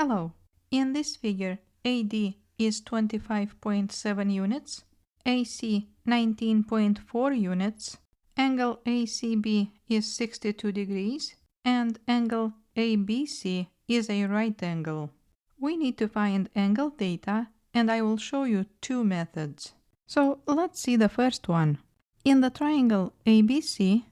Hello. In this figure, AD is 25.7 units, AC 19.4 units, angle ACB is 62 degrees, and angle ABC is a right angle. We need to find angle theta, and I will show you two methods. So let's see the first one. In the triangle ABC,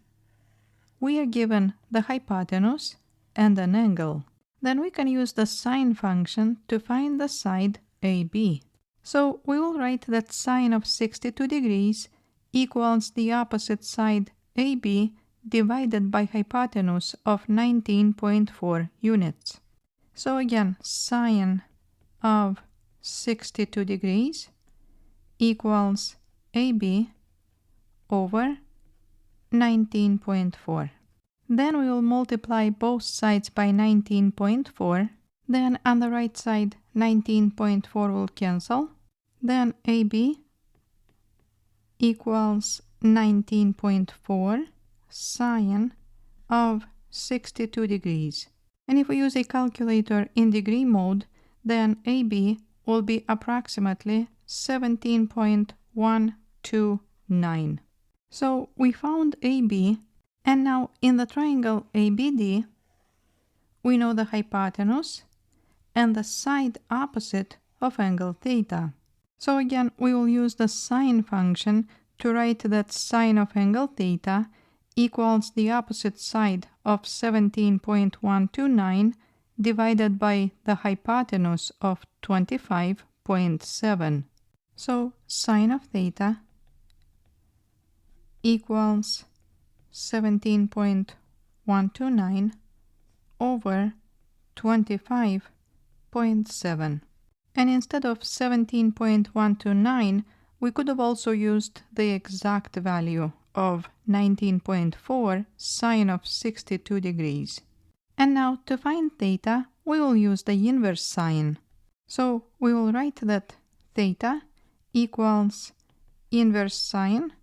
we are given the hypotenuse and an angle. Then we can use the sine function to find the side AB. So we will write that sine of 62 degrees equals the opposite side AB divided by hypotenuse of 19.4 units. So again, sine of 62 degrees equals AB over 19.4. Then we will multiply both sides by 19.4. Then on the right side, 19.4 will cancel. Then AB equals 19.4 sine of 62 degrees. And if we use a calculator in degree mode, then AB will be approximately 17.129. So we found AB, and now in the triangle ABD, we know the hypotenuse and the side opposite of angle theta. So again, we will use the sine function to write that sine of angle theta equals the opposite side of 17.129 divided by the hypotenuse of 25.7. So sine of theta equals 17.129 over 25.7. And instead of 17.129, we could have also used the exact value of 19.4 sine of 62 degrees. And now to find theta, we will use the inverse sine. So we will write that theta equals inverse sine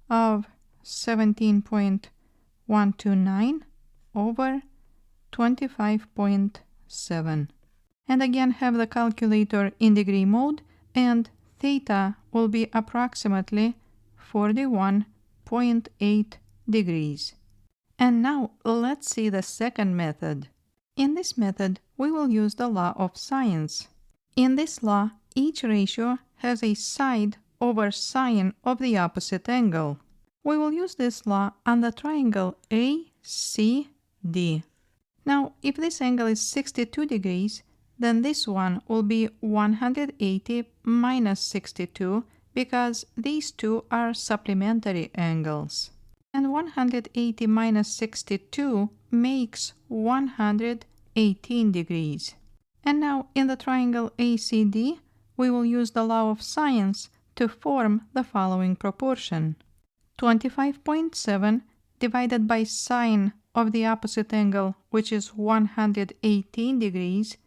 of 17.129 over 25.7. And again have the calculator in degree mode, and theta will be approximately 41.8 degrees. And now let's see the second method. In this method, we will use the law of sines. In this law, each ratio has a side over sine of the opposite angle. We will use this law on the triangle ACD. Now, if this angle is 62 degrees, then this one will be 180 minus 62 because these two are supplementary angles. And 180 minus 62 makes 118 degrees. And now in the triangle ACD, we will use the law of sines to form the following proportion. 25.7 divided by sine of the opposite angle, which is 118 degrees,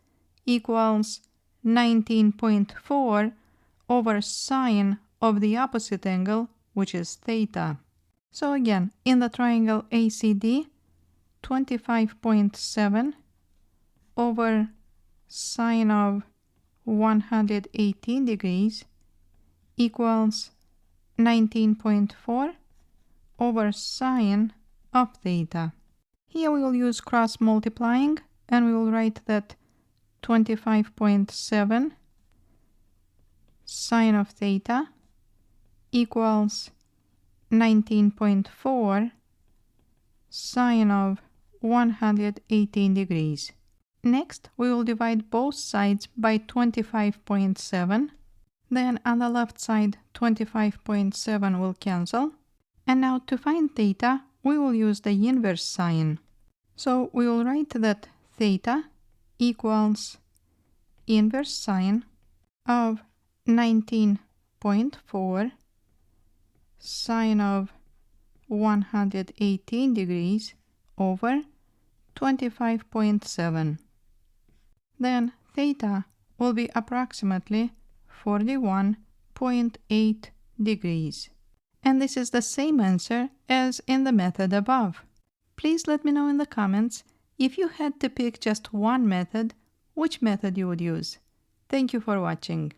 equals 19.4 over sine of the opposite angle, which is theta. So again, in the triangle ACD, 25.7 over sine of 118 degrees equals 19.4 over sine of theta. Here we will use cross multiplying, and we will write that 25.7 sine of theta equals 19.4 sine of 118 degrees. Next, we will divide both sides by 25.7. Then on the left side, 25.7 will cancel. And now to find theta, we will use the inverse sine. So we will write that theta equals inverse sine of 19.4 sine of 118 degrees over 25.7. Then theta will be approximately 41.8 degrees. And this is the same answer as in the method above. Please let me know in the comments if you had to pick just one method, which method you would use. Thank you for watching.